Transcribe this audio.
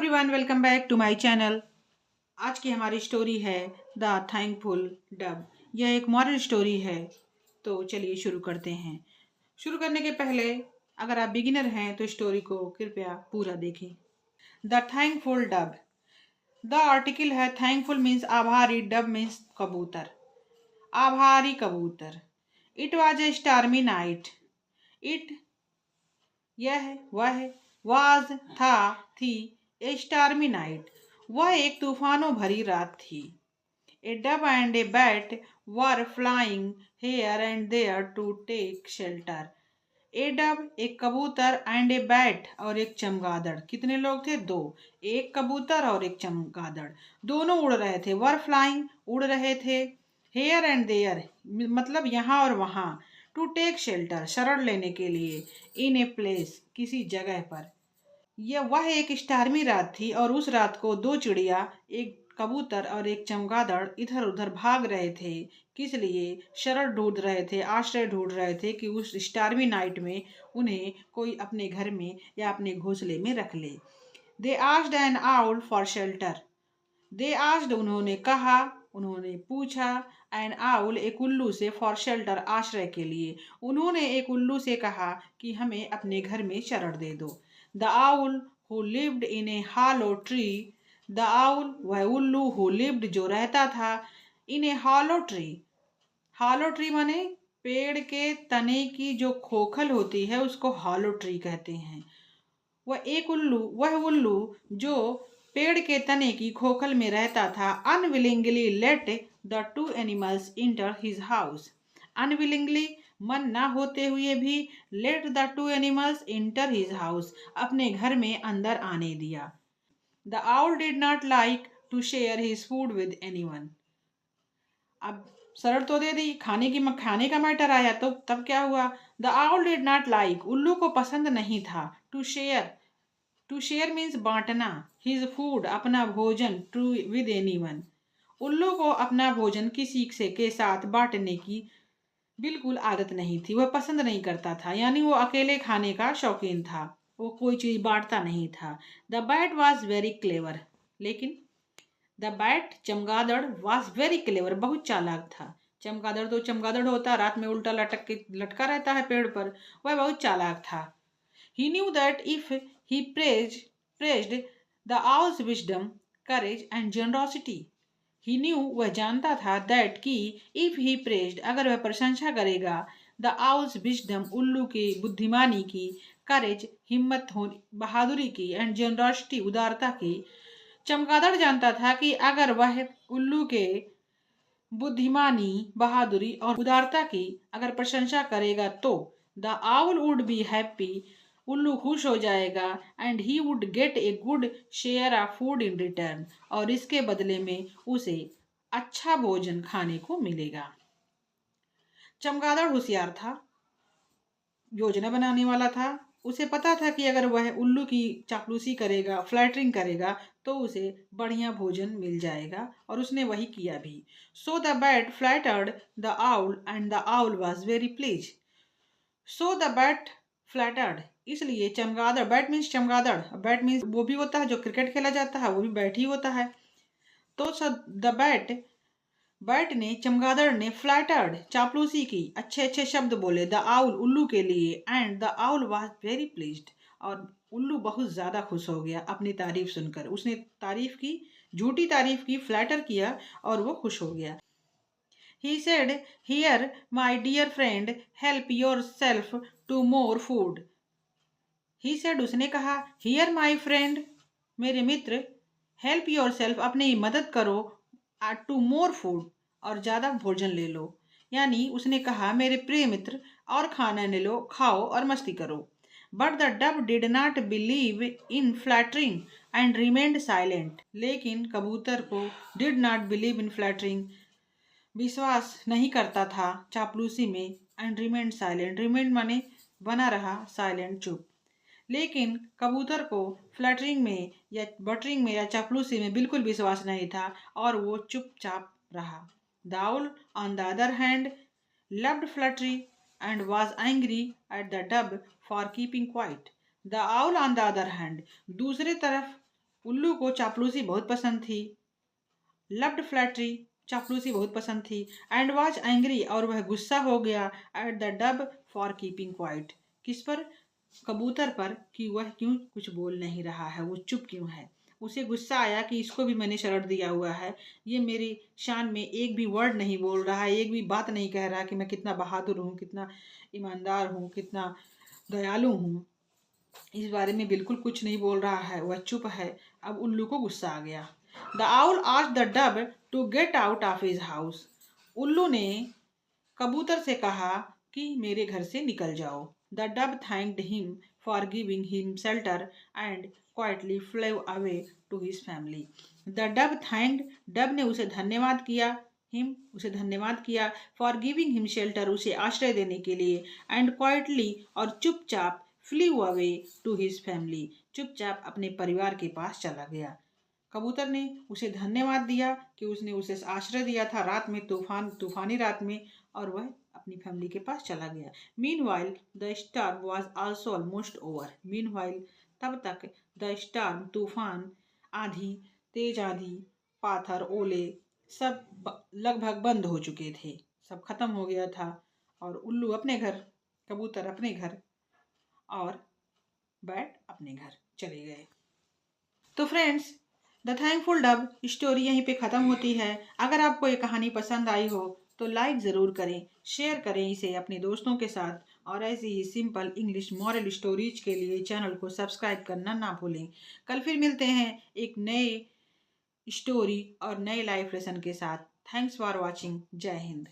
Everyone, welcome back to my channel. आज की हमारी स्टोरी है द थैंकफुल डब। यह एक मॉरल स्टोरी है। तो चलिए शुरू करते हैं। शुरू करने के पहले अगर आप बिगिनर हैं तो स्टोरी को कृपया पूरा देखें। The thankful dove. The article है थैंकफुल मीन्स आभारी, डब मीन्स कबूतर। आभारी कबूतर। It was a stormy night. It यह वह वाज था थी ए स्टार्मी नाइट। वह एक तूफानों भरी रात थी। A dove and a bat were flying here and there to take shelter. A dove एक कबूतर एंड ए बैट और एक चमगादड़। कितने लोग थे? दो। एक कबूतर और एक चमगादड़, दोनों उड़ रहे थे। वर फ्लाइंग उड़ रहे थे। हेयर एंड देयर मतलब यहाँ और वहाँ। टू टेक शेल्टर शरण लेने के लिए। इन ए प्लेस किसी जगह पर। वह एक स्टार्मी रात थी और उस रात को दो चिड़िया, एक कबूतर और एक चमगादड़ इधर उधर भाग रहे थे। किस लिए? शरण ढूंढ रहे थे, आश्रय ढूंढ रहे थे कि उस स्टार्मी नाइट में उन्हें कोई अपने घर में या अपने घोंसले में रख ले। They asked N owl for shelter. They asked उन्होंने कहा, उन्होंने पूछा, एन आउल एक उल्लू से, फॉर शेल्टर आश्रय के लिए। उन्होंने एक उल्लू से कहा कि हमें अपने घर में शरण दे दो। The owl who lived in A hollow tree. The owl वह उल्लू, हु लिव्ड जो रहता था, इन ए हॉलो ट्री। हॉलो ट्री माने पेड़ के तने की जो खोखल होती है उसको हॉलो ट्री कहते हैं। वह उल्लू जो पेड़ के तने की खोखल में रहता था। Unwillingly let the two animals enter his house. Unwillingly मन ना होते हुए भी, let the two animals enter his house अपने घर में अंदर आने दिया। The owl did not like to share his food with anyone. अब शरण तो दे दी, खाने का मैटर आया तो तब क्या हुआ? The owl did not like उल्लू को पसंद नहीं था। टू शेयर मीन्स बांटना। हिज फूड अपना भोजन, टू विद एनीवन उल्लू को अपना भोजन किसी से के साथ बांटने की बिल्कुल आदत नहीं थी। वह पसंद नहीं करता था, यानी वो अकेले खाने का शौकीन था। वो कोई चीज बांटता नहीं था। The bat was very clever. लेकिन द बैट चमगादड़ वॉज वेरी क्लेवर बहुत चालाक था। चमगादड़ तो चमगादड़ होता, रात में उल्टा लटका रहता है पेड़ पर। वह बहुत चालाक था। He knew that if he praised the owl's wisdom, courage and generosity. He knew वह जानता था that कि if he praised अगर वह प्रशंसा करेगा, the owl's wisdom उल्लू की बुद्धिमानी की, courage हिम्मत बहादुरी की, and generosity उदारता की। चमगादड़ जानता था कि अगर वह उल्लू के बुद्धिमानी, बहादुरी और उदारता की अगर प्रशंसा करेगा तो the owl would be happy उल्लू खुश हो जाएगा, and he would get a good share of food in return और इसके बदले में उसे अच्छा भोजन खाने को मिलेगा। चमगादड़ होशियार था, योजना बनाने वाला था। उसे पता था कि अगर वह उल्लू की चापलूसी करेगा, फ्लैटरिंग करेगा तो उसे बढ़िया भोजन मिल जाएगा और उसने वही किया भी। So the bat flattered the owl and the owl was very please. So the bat flattered इसलिए चमगादड़, बैट मीन्स चमगादड़, बैट मीन्स वो भी होता है जो क्रिकेट खेला जाता है, वो भी बैट ही होता है। तो द बैट ने, चमगादड़ ने फ्लैटर्ड चापलूसी की, अच्छे अच्छे शब्द बोले द आउल उल्लू के लिए, and the owl was very pleased और उल्लू बहुत ज्यादा खुश हो गया अपनी तारीफ सुनकर। उसने तारीफ की, झूठी तारीफ की, फ्लैटर किया और वो खुश हो गया। He said, "Here, my dear friend, help yourself to more food." He said, उसने कहा, "Here, my friend, मेरे मित्र, help yourself, अपनी मदद करो, to more food, और ज़्यादा भोजन ले लो।" यानी उसने कहा, मेरे प्रिय मित्र, और खाना ले लो, खाओ और मस्ती करो। But the dove did not believe in flattering and remained silent. लेकिन कबूतर को did not believe in flattering विश्वास नहीं करता था चापलूसी में, एंड रिमेंड साइलेंट, रिमेंड माने बना रहा, साइलेंट चुप। लेकिन कबूतर को फ्लैटरिंग में या बटरिंग में या चापलूसी में बिल्कुल विश्वास नहीं था और वो चुपचाप रहा। The owl on the other hand loved flattery and was angry at the dub for keeping quiet. The owl on the other hand दूसरे तरफ उल्लू को चापलूसी बहुत पसंद थी। लव्ड फ्लैटरी, चापलूसी बहुत पसंद थी। एंड वॉज एंग्री, और वह गुस्सा हो गया at the dub for keeping quiet, किस पर? कबूतर पर, कि वह क्यों कुछ बोल नहीं रहा है, वो चुप क्यों है। उसे गुस्सा आया कि इसको भी मैंने शरण दिया हुआ है, ये मेरी शान में एक भी वर्ड नहीं बोल रहा है, एक भी बात नहीं कह रहा कि मैं कितना बहादुर हूँ, कितना ईमानदार हूँ, कितना दयालु हूँ। इस बारे में बिल्कुल कुछ नहीं बोल रहा है, वह चुप है। अब उल्लू को गुस्सा आ गया। The owl asked the dove to get out of his house. उल्लू ने कबूतर से कहा कि मेरे घर से निकल जाओ। The dove thanked him for giving him shelter and quietly flew away to his family. The dove thanked, dove ने उसे धन्यवाद किया, हिम, उसे धन्यवाद किया, फॉर गिविंग हिम शेल्टर, उसे आश्रय देने के लिए, एंड क्वाइटली, और चुपचाप, flew away to his family, चुपचाप अपने परिवार के पास चला गया। कबूतर ने उसे धन्यवाद दिया कि उसने उसे आश्रय दिया था रात में, तूफानी रात में, और वह अपनी फैमिली के पास चला गया। Meanwhile the storm was also almost over. Meanwhile, तब तक, द स्टॉर्म, तूफान, आंधी, तेज आंधी, पाथर, ओले, सब लगभग बंद हो चुके थे, सब खत्म हो गया था। और उल्लू अपने घर, कबूतर अपने घर, और बैट अपने घर चले गए। तो friends, the thankful dub story यहीं पे ख़त्म होती है। अगर आपको ये कहानी पसंद आई हो तो लाइक ज़रूर करें, शेयर करें इसे अपने दोस्तों के साथ, और ऐसी ही सिंपल इंग्लिश मॉरल स्टोरीज के लिए चैनल को सब्सक्राइब करना ना भूलें। कल फिर मिलते हैं एक नए स्टोरी और नए लाइफ लेसन के साथ। Thanks for watching. जय हिंद।